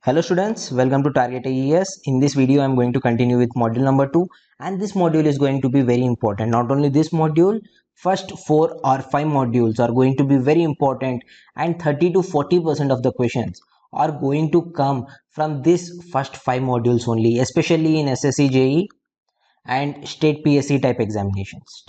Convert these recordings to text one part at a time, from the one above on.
Hello students, welcome to Target IES. In this video, I'm going to continue with module number 2 and this module is going to be very important. Not only this module, first 4 or 5 modules are going to be very important and 30 to 40% of the questions are going to come from this first 5 modules only, especially in SSC JE and state PSC type examinations,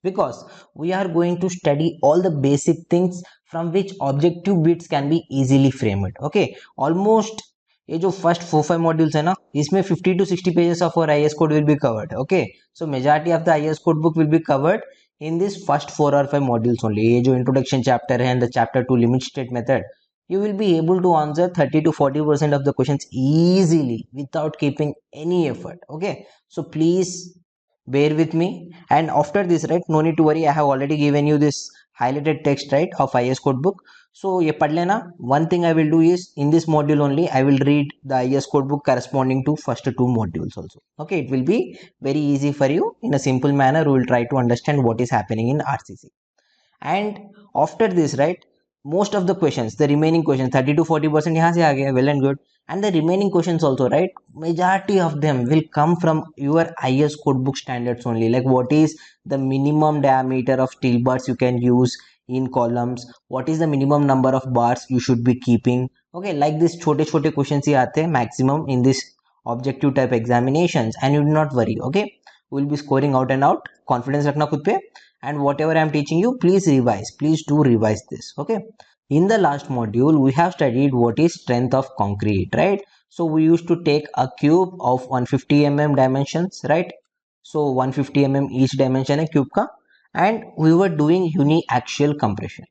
because we are going to study all the basic things from which objective bits can be easily framed. Okay, almost ये जो first 4-5 modules है ना, इसमें 50 to 60 pages of our IS code will be covered. Okay, so majority of the IS code book will be covered in this first 4 or 5 modules only. ये जो introduction chapter है and the chapter 2 limit state method, you will be able to answer 30 to 40% of the questions easily without keeping any effort. Okay, so please bear with me, and after this, right, no need to worry, I have already given you this highlighted text, right, of IS code book. So ye pad lena. One thing I will do is in this module only I will read the IS code book corresponding to first 2 modules also. Okay, it will be very easy for you. In a simple manner we will try to understand what is happening in RCC. And after this, right, most of the questions, the remaining questions, 30 to 40% यहाँ से आ गया, well and good. And the remaining questions also, right, majority of them will come from your IS code book standards only, like what is the minimum diameter of steel bars you can use in columns, what is the minimum number of bars you should be keeping. Okay, like this छोटे छोटे questions ही आते हैं maximum in this objective type examinations, and you do not worry. Okay, we will be scoring out and out. Confidence रखना खुद पे, and whatever I am teaching you, please revise, please do revise this. Okay, in the last module we have studied what is strength of concrete, right? So we used to take a cube of 150 mm dimensions, right? So 150 mm each dimension है cube का, and we were doing uniaxial compression.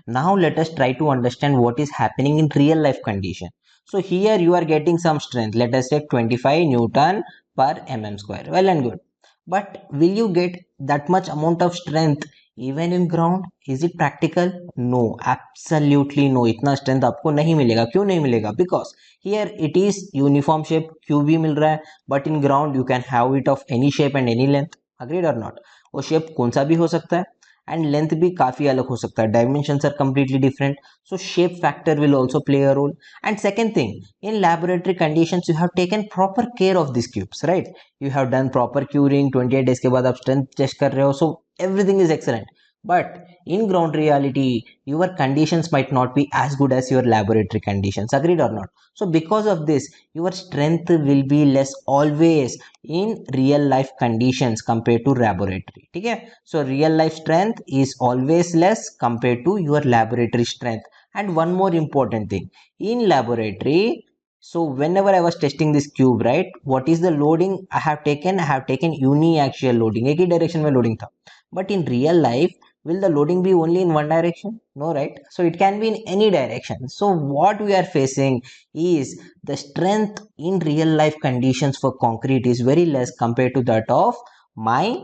Now let us try to understand what is happening in real life condition. So here you are getting some strength, let us say 25 Newton per mm square, well and good. But will you get that much amount of strength even in ground? Is it practical? No, absolutely no. इतना strength आपको नहीं मिलेगा. क्यों नहीं मिलेगा? Because here it is uniform shape, cube ही मिल रहा है, but in ground you can have it of any shape and any length. Agreed or not? वो shape कौन सा भी हो सकता है, and length भी काफी अलग हो सकता है. Dimensions are completely different, so shape factor will also play a role. And second thing, in laboratory conditions you have taken proper care of these cubes, right? You have done proper curing, 28 days के बाद आप strength test कर रहे हो, so everything is excellent. But in ground reality your conditions might not be as good as your laboratory conditions. Agreed or not? So because of this your strength will be less always in real life conditions compared to laboratory. Okay, so real life strength is always less compared to your laboratory strength. And one more important thing, in laboratory, so whenever I was testing this cube, right, what is the loading I have taken? I have taken uniaxial loading, एक ही direction में loading था. But in real life, will the loading be only in one direction? No, right? So it can be in any direction. So what we are facing is the strength in real life conditions for concrete is very less compared to that of my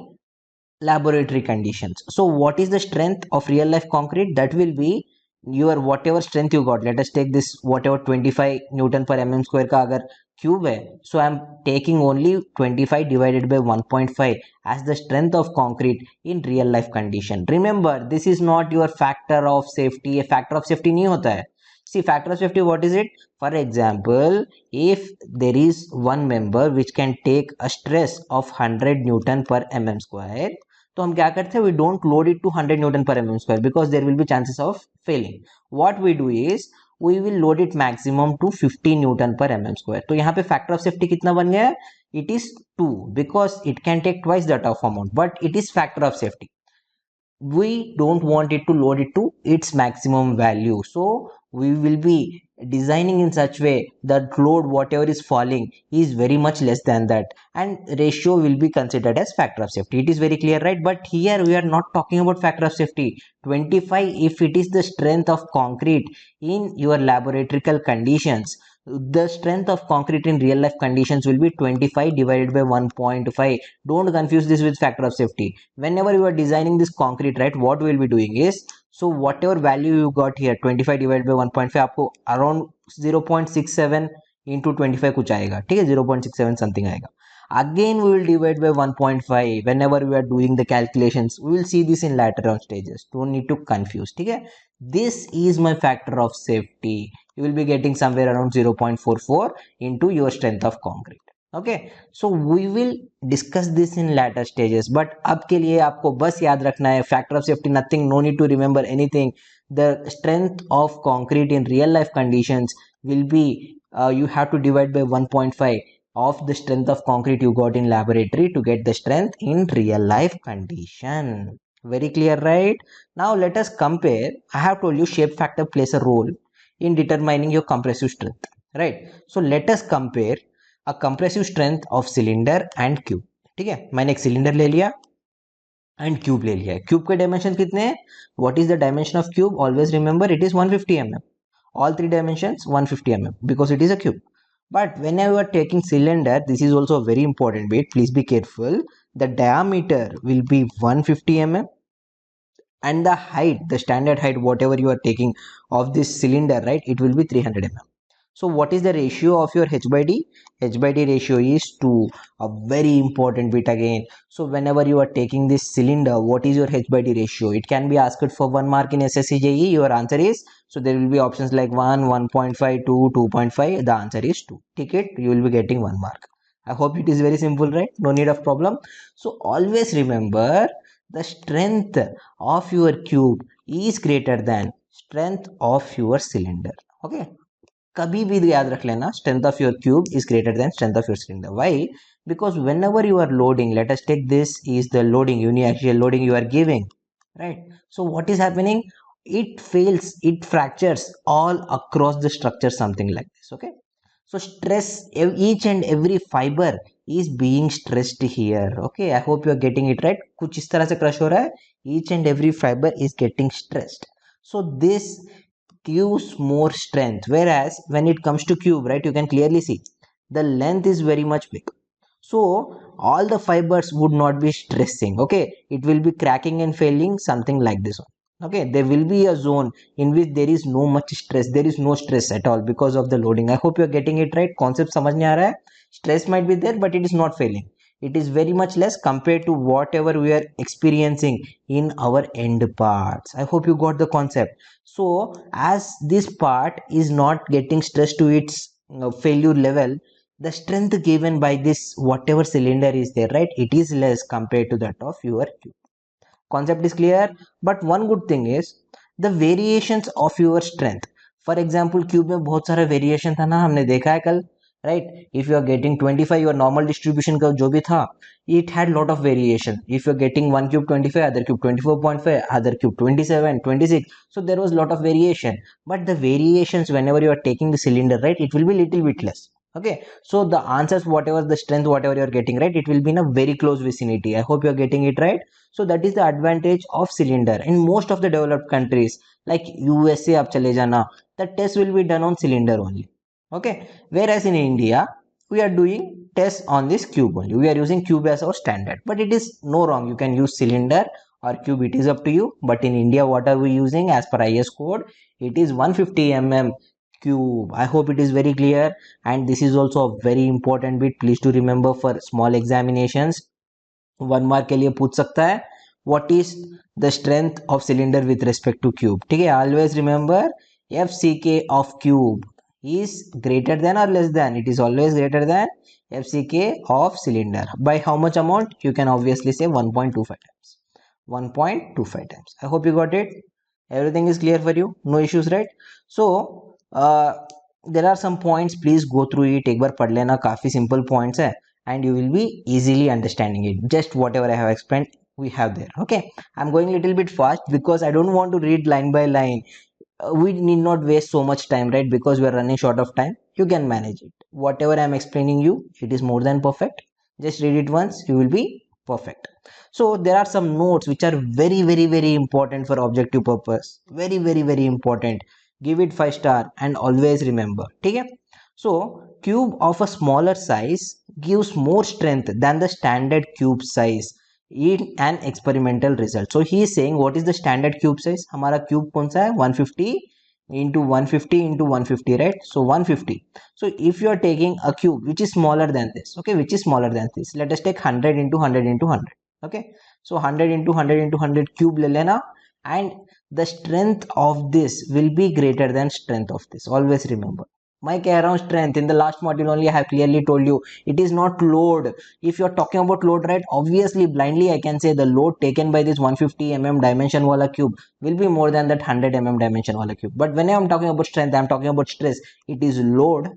laboratory conditions. So what is the strength of real life concrete? That will be your whatever strength you got. Let us take this whatever 25 Newton per mm square का अगर cube है, so I am taking only 25 divided by 1.5 as the strength of concrete in real life condition. Remember, this is not your factor of safety. A factor of safety नहीं होता है. See, factor of safety, what is it? For example, if there is one member which can take a stress of 100 Newton per mm square, तो हम क्या करते हैं, we don't load it to 100 Newton per mm square because there will be chances of failing. What we do is we will load it maximum to 50 Newton per mm square. तो यहाँ पे factor of safety कितना बन गया है? It is 2 because it can take twice that of amount, but it is factor of safety. We don't want it to load it to its maximum value, so we will be designing in such way that load whatever is falling is very much less than that, and ratio will be considered as factor of safety. It is very clear, right? But here we are not talking about factor of safety. 25, if it is the strength of concrete in your laboratory conditions, the strength of concrete in real life conditions will be 25 divided by 1.5. Don't confuse this with factor of safety. Whenever you are designing this concrete, right, what we will be doing is, so whatever value you got here 25 divided by 1.5 आपको around 0.67 into 25 कुछ आएगा, ठीक है, 0.67 something आएगा. Again we will divide by 1.5 whenever we are doing the calculations. We will see this in later on stages, don't need to confuse. Okay, this is my factor of safety. You will be getting somewhere around 0.44 into your strength of concrete. Okay, so we will discuss this in later stages, but अब के लिए आपको बस याद रखना है factor of safety, nothing, no need to remember anything. The strength of concrete in real life conditions will be you have to divide by 1.5 of the strength of concrete you got in laboratory to get the strength in real life condition. Very clear, right? Now let us compare. I have told you shape factor plays a role in determining your compressive strength, right? So let us compare a compressive strength of cylinder and cube. ठीक है, मैंने एक cylinder ले लिया and cube ले लिया है. Cube के डायमेंशन कितने हैं? What is the dimension of cube? Always remember it is 150 mm. All three dimensions 150 mm because it is a cube. But whenever you are taking cylinder, this is also a very important bit, please be careful. The diameter will be 150 mm and the height, the standard height whatever you are taking of this cylinder, right, it will be 300 mm. So what is the ratio of your h by d? H by d ratio is 2. A very important bit again. So whenever you are taking this cylinder, what is your h by d ratio? It can be asked for 1 mark in SSC JE. Your answer is, so there will be options like 1, 1.5, 2, 2.5. The answer is 2. Take it, you will be getting 1 mark. I hope it is very simple, right? No need of problem. So always remember, the strength of your cube is greater than strength of your cylinder. Okay, कभी भी याद रख लेना, strength of your cube is greater than strength of your cylinder. Why? Because whenever you are loading, let us take this is the loading, uniaxial loading you are giving, right? So what is happening? It fails, it fractures all across the structure, something like this. Okay, so stress, each and every fiber is being stressed here. Okay, I hope you are getting it right. कुछ इस तरह से crush हो रहा है, each and every fiber is getting stressed. So this gives more strength, whereas when it comes to cube, right, you can clearly see the length is very much big, so all the fibers would not be stressing. Okay, it will be cracking and failing, something like this one. Okay, there will be a zone in which there is no much stress, there is no stress at all because of the loading. I hope you are getting it right. Concept समझ नहीं आ रहा है? Stress might be there but it is not failing, it is very much less compared to whatever we are experiencing in our end parts. I hope you got the concept. So as this part is not getting stressed to its failure level, the strength given by this whatever cylinder is there, right, it is less compared to that of your cube. Concept is clear. But one good thing is the variations of your strength. For example, cube में बहुत सारा variation था ना, हमने देखा है कल, right? If you are getting 25, your normal distribution का जो भी था, it had lot of variation. If you are getting one cube 25, other cube 24.5, other cube 27, 26, so there was lot of variation. But the variations whenever you are taking the cylinder, right, it will be little bit less. Okay, so the answers, whatever the strength, whatever you are getting, right, it will be in a very close vicinity. I hope you are getting it right. So that is the advantage of cylinder. In most of the developed countries like USA आप चले जाना, the test will be done on cylinder only. Okay, whereas in India we are doing tests on this cube only. We are using cube as our standard, but it is no wrong, you can use cylinder or cube, it is up to you. But in India, what are we using as per IES code? It is 150 mm cube. I hope it is very clear. And this is also a very important bit, please to remember for small examinations. 1 mark के लिए पूछ सकता है, what is the strength of cylinder with respect to cube. ठीक है, always remember FCK of cube is greater than or less than, it is always greater than FCK of cylinder. By how much amount? You can obviously say 1.25 times. 1.25 times. I hope you got it. Everything is clear for you, no issues, right? So there are some points, please go through it. एक बार पढ़ लेना, काफी simple points है and you will be easily understanding it. Just whatever I have explained we have there. Okay, I'm going a little bit fast because I don't want to read line by line. We need not waste so much time, right, because we are running short of time. You can manage it. Whatever I'm explaining you, it is more than perfect. Just read it once, you will be perfect. So there are some notes which are very very important for objective purpose. Very important. Give it 5 star and always remember. Okay, so cube of a smaller size gives more strength than the standard cube size in an experimental result. So he is saying what is the standard cube size? हमारा cube कौन सा है? 150 into 150 into 150, right? So 150. So if you are taking a cube which is smaller than this, okay, which is smaller than this, let us take 100 into 100 into 100. Okay, so 100 into 100 into 100 cube le lena, and the strength of this will be greater than strength of this. Always remember, मैं कह रहा हूँ strength, in the last module only I have clearly told you it is not load. If you are talking about load, right, obviously blindly I can say the load taken by this 150 mm dimension wala cube will be more than that 100 mm dimension wala cube. But when I am talking about strength, I am talking about stress. It is load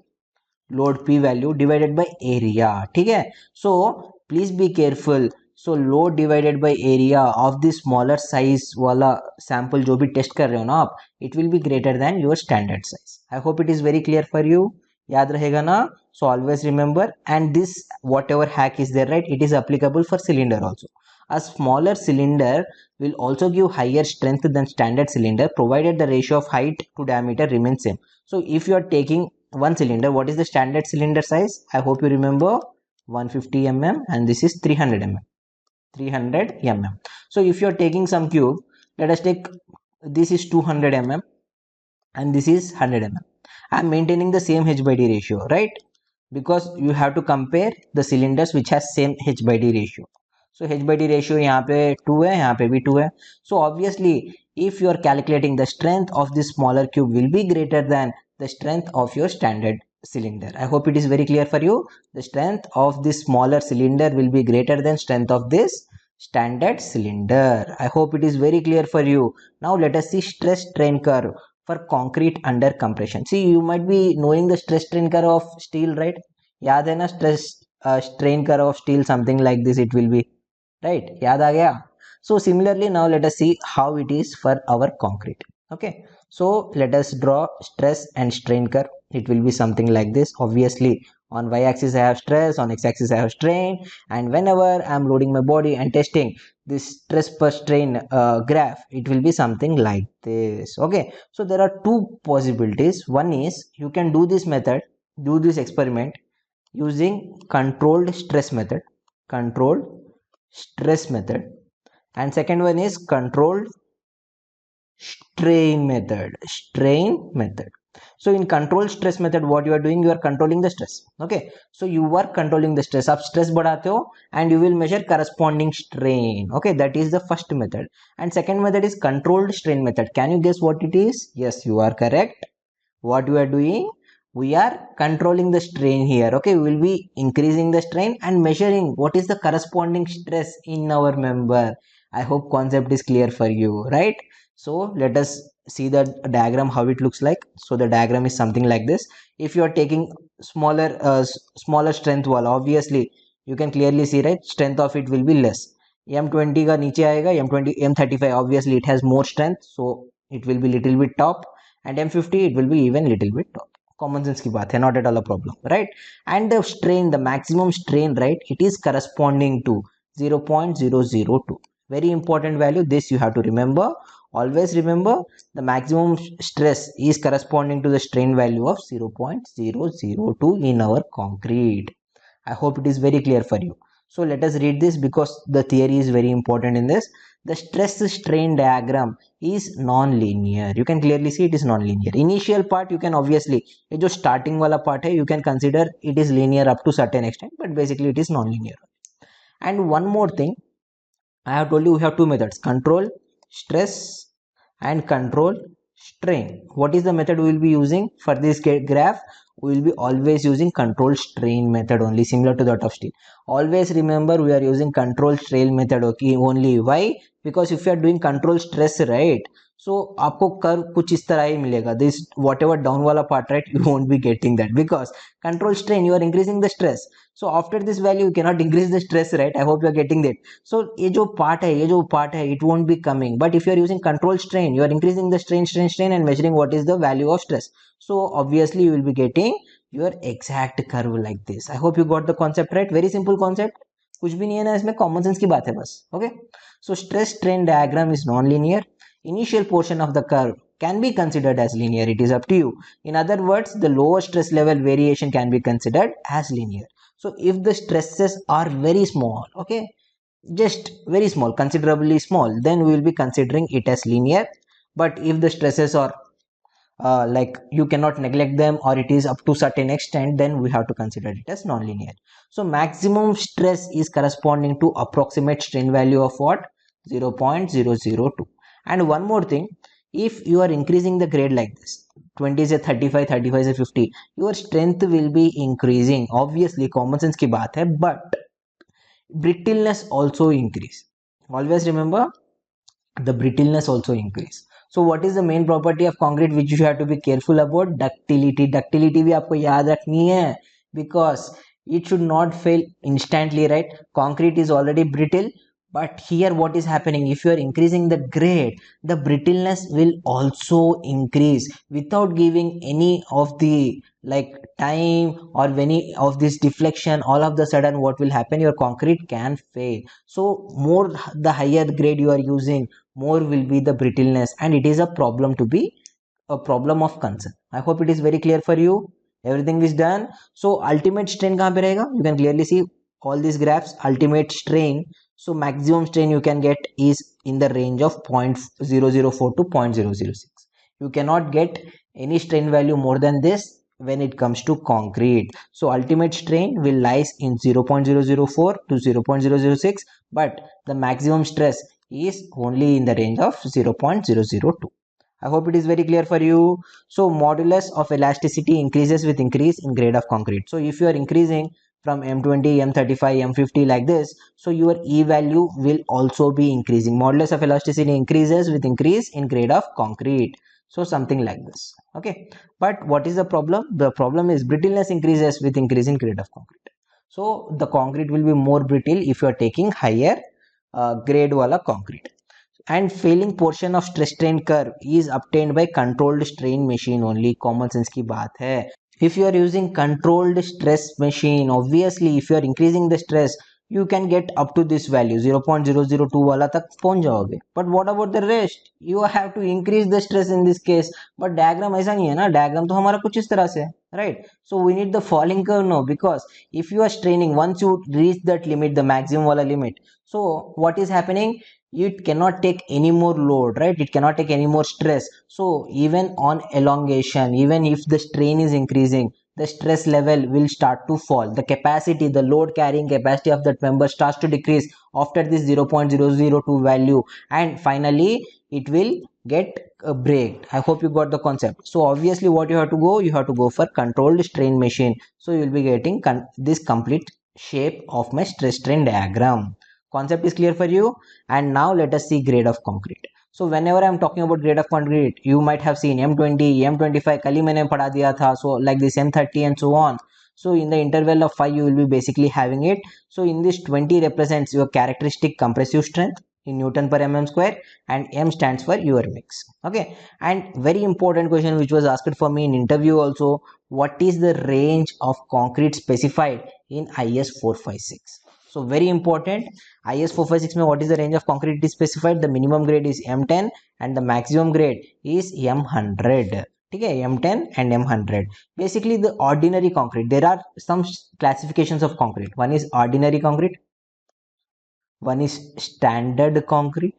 p value divided by area. ठीक है, so please be careful. So load divided by area of the smaller size वाला sample जो भी test कर रहे हो ना आप, it will be greater than your standard size. I hope it is very clear for you. याद रहेगा ना? So always remember, and this whatever hack is there, right, it is applicable for cylinder also. A smaller cylinder will also give higher strength than standard cylinder provided the ratio of height to diameter remains same. So if you are taking one cylinder, what is the standard cylinder size? I hope you remember 150 mm, and this is 300 mm. 300 mm. So if you are taking some cube, let us take this is 200 mm and this is 100 mm. I am maintaining the same h by d ratio, right? Because you have to compare the cylinders which has same h by d ratio. So h by d ratio यहाँ पे 2 है, यहाँ पे भी 2 है. So obviously if you are calculating, the strength of this smaller cube will be greater than the strength of your standard cylinder. I hope it is very clear for you. The strength of this smaller cylinder will be greater than strength of this standard cylinder. I hope it is very clear for you. Now let us see stress strain curve for concrete under compression. See, you might be knowing the stress strain curve of steel, right? याद है ना stress strain curve of steel, something like this it will be, right? याद आ गया? So similarly, now let us see how it is for our concrete. Okay, so let us draw stress and strain curve. It will be something like this. Obviously on y-axis I have stress, on x-axis I have strain, and whenever I am loading my body and testing this stress per strain graph, it will be something like this. Okay, so there are two possibilities. One is you can do this method, do this experiment using controlled stress method, controlled stress method, and second one is controlled strain method. So in controlled stress method, what you are doing, you are controlling the stress. Okay, so you are controlling the stress. आप stress बढ़ाते हो and you will measure corresponding strain. Okay, that is the first method. And second method is controlled strain method. Can you guess what it is? Yes, you are correct. What we are doing, we are controlling the strain here. Okay, we will be increasing the strain and measuring what is the corresponding stress in our member. I hope concept is clear for you, right? So let us see the diagram, how it looks like. So the diagram is something like this. If you are taking smaller strength wall, obviously you can clearly see, right, strength of it will be less. M20 का नीचे आएगा, M20 M35 obviously it has more strength, so it will be little bit top, and M50 it will be even little bit top. Common sense की बात है, not at all a problem, right? And the strain, the maximum strain, right, it is corresponding to 0.002. Very important value, this you have to remember. Always remember, the maximum stress is corresponding to the strain value of 0.002 in our concrete. I hope it is very clear for you. So let us read this because the theory is very important in this. The stress strain diagram is non-linear. You can clearly see it is non-linear. Initial part you can obviously, ये जो starting वाला part है, you can consider it is linear up to certain extent, but basically it is non-linear. And one more thing, I have told you we have two methods: control stress and control strain. What is the method we will be using for this graph? We will be always using control strain method only, similar to that of steel. Always remember, we are using control strain method, okay, only. Why? Because if you are doing control stress, right, so आपको curve कुछ इस तरह ही मिलेगा. This whatever down वाला part, right, you won't be getting that, because control strain you are increasing the stress. So after this value you cannot increase the stress, right? I hope you are getting that. So ये जो part है it won't be coming. But if you are using control strain, you are increasing the strain and measuring what is the value of stress. So obviously you will be getting your exact curve like this. I hope you got the concept right. Very simple concept, कुछ भी नहीं है ना इसमें, common sense की बात है बस. Okay, so stress strain diagram is non-linear. Initial portion of the curve can be considered as linear. It is up to you. In other words, the lower stress level variation can be considered as linear. So if the stresses are very small, okay, just very small, considerably small, then we will be considering it as linear. But if the stresses are like you cannot neglect them, or it is up to certain extent, then we have to consider it as nonlinear. So maximum stress is corresponding to approximate strain value of what? 0.002. And one more thing, if you are increasing the grade like this, 20 is a 35, 35 is a 50, your strength will be increasing, obviously common sense की बात है, but brittleness also increase. Always remember, the brittleness also increase. So what is the main property of concrete which you have to be careful about? Ductility. Ductility भी आपको याद रखनी है, because it should not fail instantly, right? Concrete is already brittle, but here what is happening, if you are increasing the grade, the brittleness will also increase without giving any of the like time or any of this deflection. All of the sudden what will happen, your concrete can fail. So more the higher grade you are using, more will be the brittleness, and it is a problem to be a problem of concern. I hope it is very clear for you. Everything is done. So ultimate strain kahan pe rahega? You can clearly see all these graphs. Ultimate strain, so maximum strain you can get is in the range of 0.004 to 0.006. You cannot get any strain value more than this when it comes to concrete. So ultimate strain will lies in 0.004 to 0.006, but the maximum stress is only in the range of 0.002. I hope it is very clear for you. So modulus of elasticity increases with increase in grade of concrete. So if you are increasing from M20, M35, M50 like this, so your E value will also be increasing. Modulus of elasticity increases with increase in grade of concrete. So something like this. Okay. But what is the problem? The problem is brittleness increases with increase in grade of concrete. So the concrete will be more brittle if you are taking higher grade wala concrete. And failing portion of stress strain curve is obtained by controlled strain machine only. Common sense की बात है. If you are using controlled stress machine, obviously if you are increasing the stress, you can get up to this value 0.002 वाला तक पहुंच जाओगे. But what about the rest? You have to increase the stress in this case. But diagram ऐसा नहीं है ना, diagram तो हमारा कुछ इस तरह से है, right? So we need the falling curve now, because if you are straining, once you reach that limit, the maximum वाला limit, so what is happening? It cannot take any more load, right? It cannot take any more stress. So even on elongation, even if the strain is increasing, the stress level will start to fall. The capacity, the load carrying capacity of that member starts to decrease after this 0.002 value, and finally it will get break. I hope you got the concept. So obviously what you have to go, you have to go for controlled strain machine. So you will be getting this complete shape of my stress strain diagram. Concept is clear for you. And now let us see grade of concrete. So whenever I'm talking about grade of concrete, you might have seen M20, M25, kali maine padha diya tha, so like this M30 and so on. So in the interval of 5 you will be basically having it. So in this 20 represents your characteristic compressive strength in Newton per mm square, and M stands for your mix. Okay. And very important question which was asked for me in interview also, what is the range of concrete specified in IS 456? So very important. IS 456 में what is the range of concrete is specified? The minimum grade is M10 and the maximum grade is M100. ठीक है, M10 and M100. Basically the ordinary concrete, there are some classifications of concrete. One is ordinary concrete, one is standard concrete,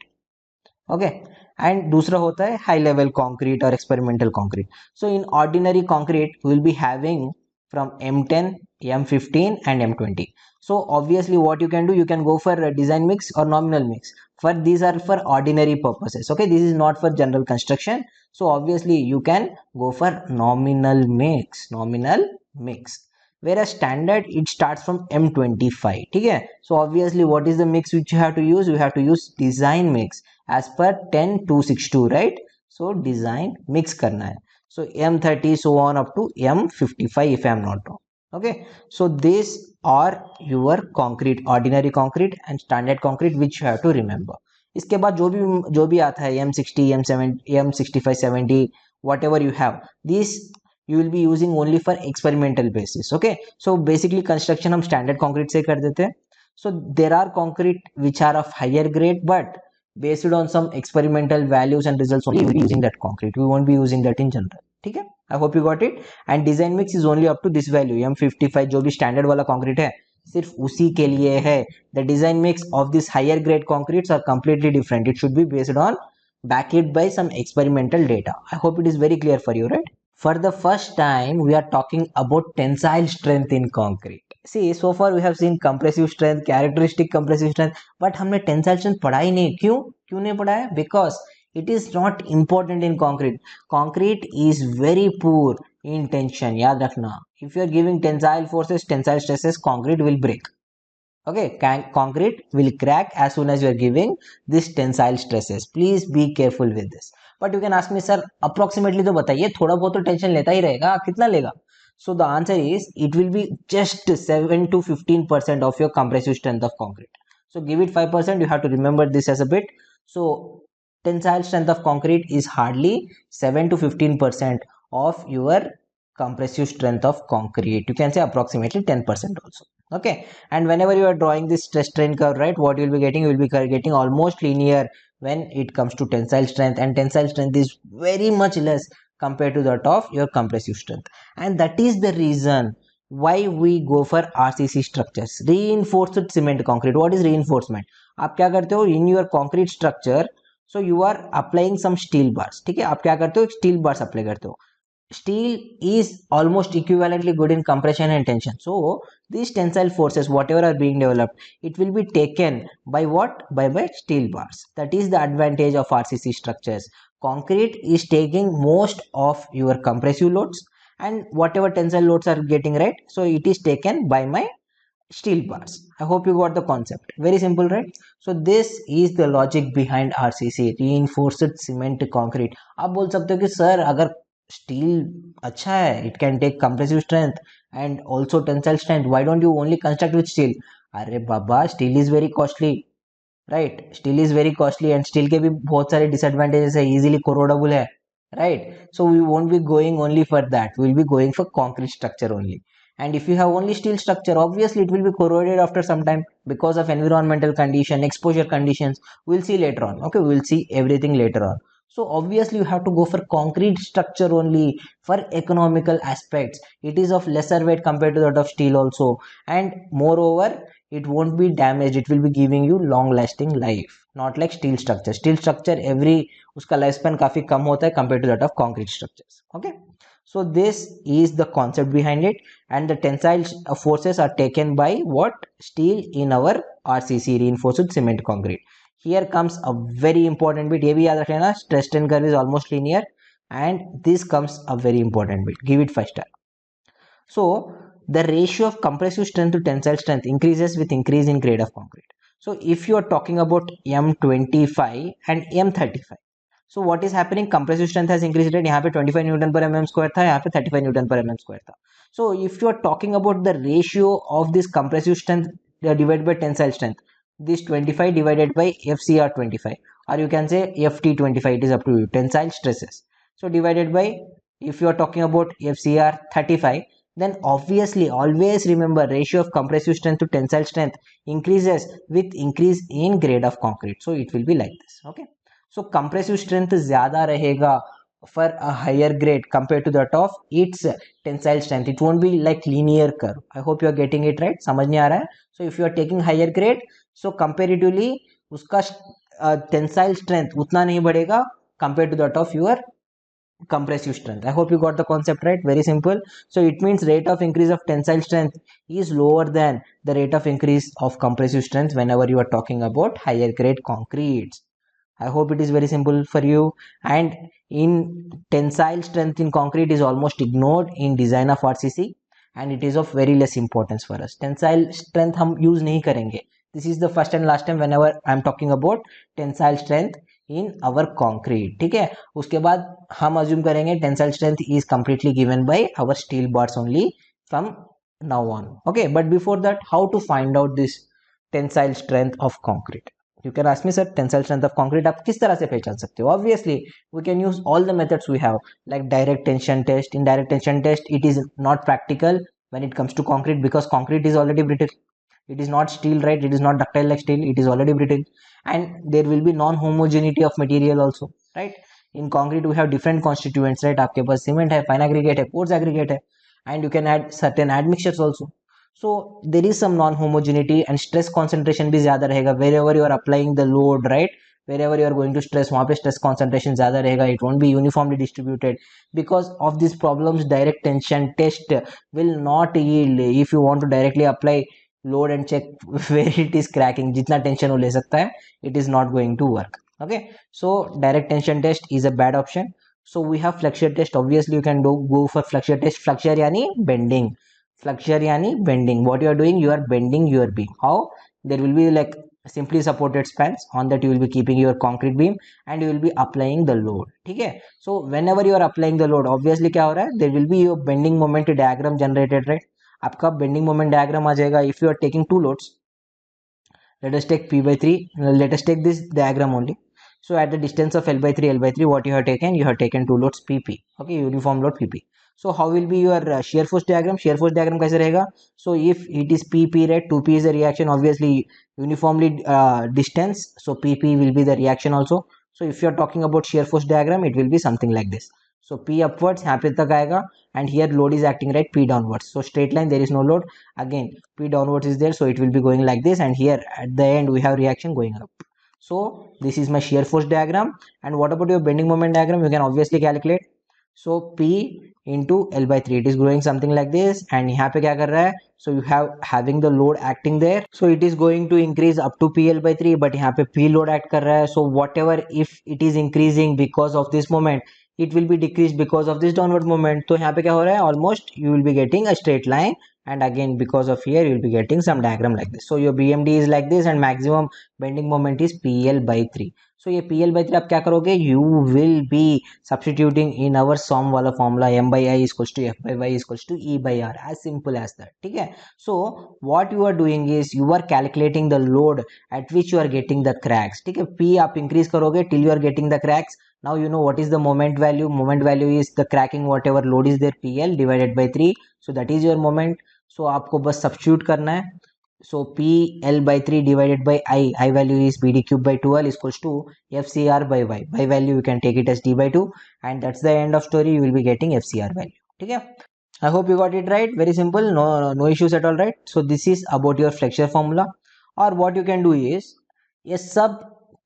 okay, and दूसरा होता है high level concrete or experimental concrete. So in ordinary concrete we will be having from M10, M15 and M20. So obviously what you can do, you can go for a design mix or nominal mix. For these are for ordinary purposes. Okay, this is not for general construction. So obviously you can go for nominal mix, whereas standard it starts from M25. Okay, so obviously what is the mix which you have to use? You have to use design mix as per 10262, right? So design mix karna hai. So M30 so on up to M55 if I am not wrong. Okay, so these are your concrete, ordinary concrete and standard concrete which you have to remember. इसके बाद जो भी आता है M60, M70, M65, 70, whatever you have, these you will be using only for experimental basis. Okay, so basically construction हम standard concrete से कर देते हैं. So there are concrete which are of higher grade, but based on some experimental values and results only we will be using that concrete. We won't be using that in general. ठीक है, I hope you got it. And design mix is only up to this value M55, जो भी standard वाला concrete है सिर्फ उसी के लिए है. The design mix of this higher grade concretes are completely different. It should be based on back it by some experimental data. I hope it is very clear for you, right? For the first time, we are talking about tensile strength in concrete. See, so far we have seen compressive strength, characteristic compressive strength, but हमने tensile strength पढ़ा ही नहीं. क्यों नहीं पढ़ा है? Because it is not important in concrete. Concrete is very poor in tension. याद रखना. If you are giving tensile forces, tensile stresses, concrete will break. Okay, concrete will crack as soon as you are giving this tensile stresses. Please be careful with this. But you can ask me, sir, approximately तो बताइए, थोड़ा बहुत तो tension लेता ही रहेगा, कितना लेगा? So the answer is it will be just 7 to 15% of your compressive strength of concrete. So give it 5%. You have to remember this as a bit. So tensile strength of concrete is hardly 7 to 15% of your compressive strength of concrete. You can say approximately 10% also. Okay, and whenever you are drawing this stress strain curve, right, what you will be getting, you will be getting almost linear when it comes to tensile strength, and tensile strength is very much less compared to that of your compressive strength. And that is the reason why we go for RCC structures, reinforced cement concrete. What is reinforcement? आप क्या करते हो in your concrete structure? So you are applying some steel bars. ठीक है, आप क्या करते हो, steel bars apply करते हो. Steel is almost equivalently good in compression and tension. So these tensile forces, whatever are being developed, it will be taken by what? By steel bars. That is the advantage of RCC structures. Concrete is taking most of your compressive loads, and whatever tensile loads are getting, right, so it is taken by my steel bars. I hope you got the concept. Very simple, right? So this is the logic behind RCC, reinforced cement concrete. आप बोल सकते हो कि sir अगर steel अच्छा है, it can take compressive strength and also tensile strength, why don't you only construct with steel? अरे बाबा, steel is very costly, right? Steel is very costly and steel के भी बहुत सारे disadvantages है, easily corrodable है, right? So we won't be going only for that. We will be going for concrete structure only. And if you have only steel structure, obviously it will be corroded after some time because of environmental condition, exposure conditions. We'll see later on. Okay, we'll see everything later on. So obviously you have to go for concrete structure only for economical aspects. It is of lesser weight compared to that of steel also, and moreover it won't be damaged. It will be giving you long lasting life, not like steel structure. Steel structure every उसका lifespan काफी कम होता है compared to that of concrete structures. Okay, so this is the concept behind it, and the tensile forces are taken by what? Steel in our RCC, reinforced cement concrete. Here comes a very important bit. ये भी याद रख लेना, stress strain curve is almost linear, and this comes a very important bit. Give it 5 star. So the ratio of compressive strength to tensile strength increases with increase in grade of concrete. So if you are talking about M25 and M35, so what is happening? Compressive strength has increased, right? यहाँ पे 25 Newton पर mm square था, यहाँ पे 35 Newton पर mm square था. So if you are talking about the ratio of this compressive strength divided by tensile strength, this 25 divided by FCR 25, or you can say FT 25, it is up to you, tensile stresses. So divided by, if you are talking about FCR 35, then obviously always remember ratio of compressive strength to tensile strength increases with increase in grade of concrete. So it will be like this. Okay, so compressive strength zyada rahega for a higher grade compared to that of its tensile strength. It won't be like linear curve. I hope you are getting it right. समझ नहीं आ रहा है? So if you are taking higher grade, so comparatively उसका tensile strength उतना नहीं बढ़ेगा compared to that of your compressive strength. I hope you got the concept right. Very simple. So it means rate of increase of tensile strength is lower than the rate of increase of compressive strength whenever you are talking about higher grade concretes. I hope it is very simple for you. And in tensile strength in concrete is almost ignored in design of RCC, and it is of very less importance for us. Tensile strength हम use नहीं करेंगे. This is the first and last time whenever I am talking about tensile strength in our concrete. ठीक है, उसके बाद हम assume करेंगे tensile strength is completely given by our steel bars only from now on. Okay, but before that, how to find out this tensile strength of concrete? You can ask me, sir, tensile strength of concrete आप किस तरह से पहचान सकते हो? Obviously we can use all the methods we have, like direct tension test. In direct tension test, it is not practical when it comes to concrete because concrete is already brittle. It is not steel, right? It is not ductile like steel. It is already brittle, and there will be non-homogeneity of material also, right? In concrete we have different constituents, right? आपके पास cement है, fine aggregate है, coarse aggregate है, and you can add certain admixtures also. So there is some non-homogeneity, and stress concentration भी ज़्यादा रहेगा wherever you are applying the load, right? wherever you are going to stress, वहाँ पे stress concentration ज़्यादा रहेगा, it won't be uniformly distributed. Because of these problems, direct tension test will not yield. If you want to directly apply load and check where it is cracking, जितना tension वो ले सकता है, it is not going to work. Okay, so direct tension test is a bad option. So we have flexure test. Obviously you can go for flexure test. Flexure यानी bending. Flexure yani bending. What you are doing, you are bending your beam. How? There will be like simply supported spans. On that you will be keeping your concrete beam and you will be applying the load. ठीक है? So whenever you are applying the load, obviously क्या हो रहा है? There will be your bending moment diagram generated, right? आपका bending moment diagram आ जाएगा. If you are taking two loads, let us take p by 3. Let us take this diagram only. So at the distance of L by 3, what you have taken? You have taken two loads PP. Okay, uniform load PP. So how will be your shear force diagram? Shear force diagram कैसे रहेगा? So if it is PP, right, 2P is the reaction, obviously uniformly distance, so PP will be the reaction also. So if you are talking about shear force diagram, it will be something like this. So P upwards यहाँ पे तक आएगा and here load is acting, right, P downwards. So straight line, there is no load. Again P downwards is there, so it will be going like this, and here at the end we have reaction going up. So this is my shear force diagram. And what about your bending moment diagram? You can obviously calculate. So P into L by 3, it is growing something like this, and यहाँ पे क्या कर रहा है? So you have having the load acting there, so it is going to increase up to PL by 3, but यहाँ पे P load act कर रहा है. So whatever, if it is increasing because of this moment, it will be decreased because of this downward moment. तो यहाँ पे क्या हो रहा है? Almost you will be getting a straight line, and again because of here you will be getting some diagram like this. So your BMD is like this, and maximum bending moment is PL by 3. So ये PL by 3 आप क्या करोगे? You will be substituting in our SOM वाला formula, M by I is equals to F by Y is equals to E by R, as simple as that. ठीक है? So what you are doing is you are calculating the load at which you are getting the cracks. ठीक है? P आप increase करोगे till you are getting the cracks. Now you know what is the moment value. Moment value is the cracking whatever load is there, PL divided by 3. So that is your moment. So आपको बस substitute करना है. So PL by 3 divided by I value is BD cube by 2L is equals to FCR by Y. By value you can take it as D by 2, and that's the end of story. You will be getting FCR value. ठीक है? I hope you got it right. Very simple. No issues at all, right? So this is about your flexure formula. Or what you can do is, ये सब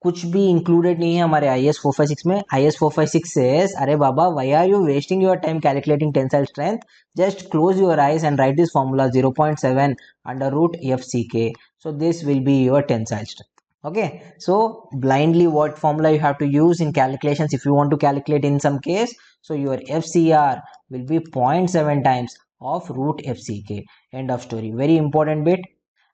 कुछ भी included नहीं है हमारे IES 456 में. IES 456 says, अरे बाबा, why are you wasting your time calculating tensile strength? Just close your eyes and write this formula, 0.7 under root FCK. So this will be your tensile strength. Okay, so blindly what formula you have to use in calculations if you want to calculate in some case? So your FCR will be 0.7 times of root FCK. End of story. Very important bit.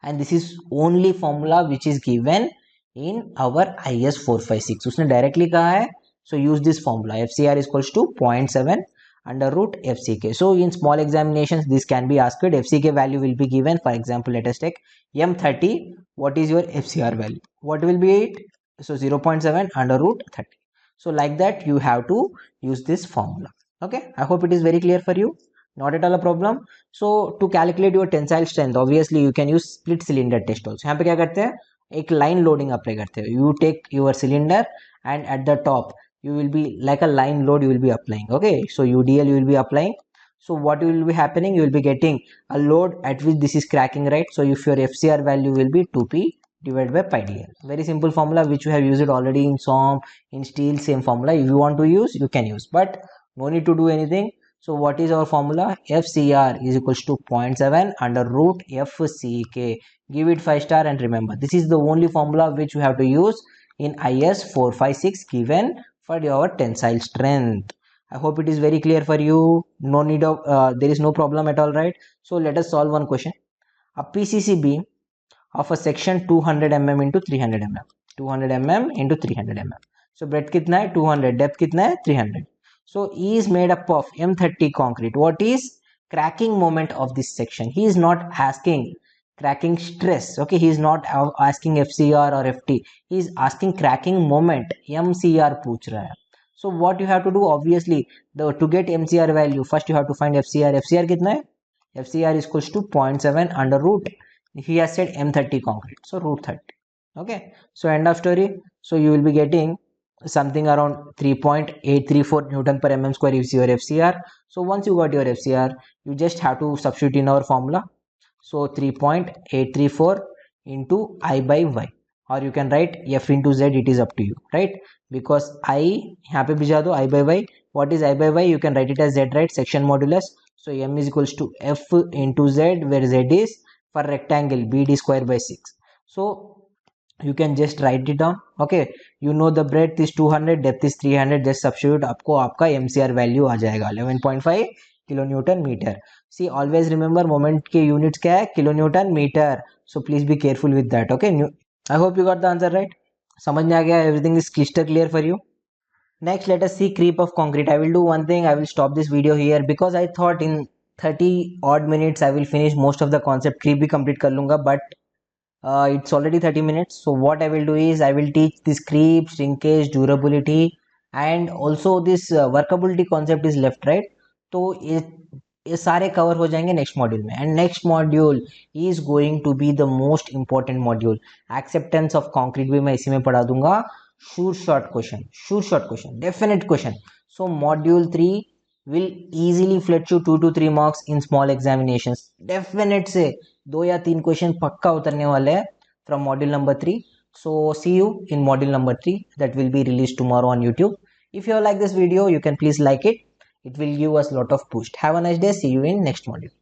And this is only formula which is given in our IES 456. उसने directly कहा है, so use this formula. FCR is equals to 0.7 under root FCK. So in small examinations this can be asked. FCK value will be given. For example, let us take M30. What is your FCR value? What will be it? So 0.7 under root 30. So like that you have to use this formula. Okay, I hope it is very clear for you. Not at all a problem. So to calculate your tensile strength, obviously you can use split cylinder test also. यहाँ पे क्या करते हैं? एक line loading apply करते हैं. You take your cylinder and at the top you will be like a line load you will be applying. Okay, so UDL you will be applying. So what will be happening? You will be getting a load at which this is cracking, right? So if your FCR value will be 2P divided by pi dl. Very simple formula which you have used it already in SOM, in steel, same formula. If you want to use, you can use, but no need to do anything. So what is our formula? FCR is equals to 0.7 under root FCK. Give it 5 star and remember this is the only formula which you have to use in IS 456 given for your tensile strength. I hope it is very clear for you. No need of there is no problem at all, right? So let us solve one question. A PCC beam of a section 200 mm into 300 mm. 200 mm into 300 mm. So breadth कितना है? 200. Depth कितना है? 300. So E is made up of M30 concrete. What is cracking moment of this section? He is not asking cracking stress. Okay, he is not asking FCR or FT. He is asking cracking moment. MCR पूछ रहा है. So what you have to do? Obviously, to get MCR value, first you have to find FCR. FCR कितना है? FCR is equals to 0.7 under root. He has said M30 concrete, so root 30. Okay, so end of story. So you will be getting something around 3.834 Newton per mm square is your FCR. So once you got your FCR, you just have to substitute in our formula. So 3.834 into I by Y. or you can write f into z, it is up to you, right? Because I यहाँ पे भिजा दो, I by y. What is I by y? You can write it as z, right? Section modulus. So m is equals to f into z, where z is for rectangle bd square by 6. So you can just write it down. Okay, you know the breadth is 200, depth is 300. just substitute, आपको आपका MCR value आ जाएगा 11.5 kilo newton metre. See always remember moment के units क्या है, kilo newton metre. So please be careful with that. Okay, I hope you got the answer right. समझ में आ गया, everything is crystal clear for you. Next, let us see creep of concrete. I will do one thing. I will stop this video here because I thought in 30 odd minutes I will finish most of the concept. Creep भी complete कर लूँगा, but it's already 30 minutes. So what I will do is I will teach this creep, shrinkage, durability, and also this workability concept is left, right? तो ये सारे cover हो जाएंगे next module में. And next module is going to be the most important module. Acceptance of concrete भी मैं इसी में पढ़ा दूंगा. Sure short question, definite question. So module 3 will easily fetch you 2 to 3 marks in small examinations. Definite से 2 या 3 question पक्का उतरने वाले हैं from module number 3. So see you in module number 3 that will be released tomorrow on YouTube. If you like this video, you can please like it. It will give us a lot of boost. Have a nice day. See you in next module.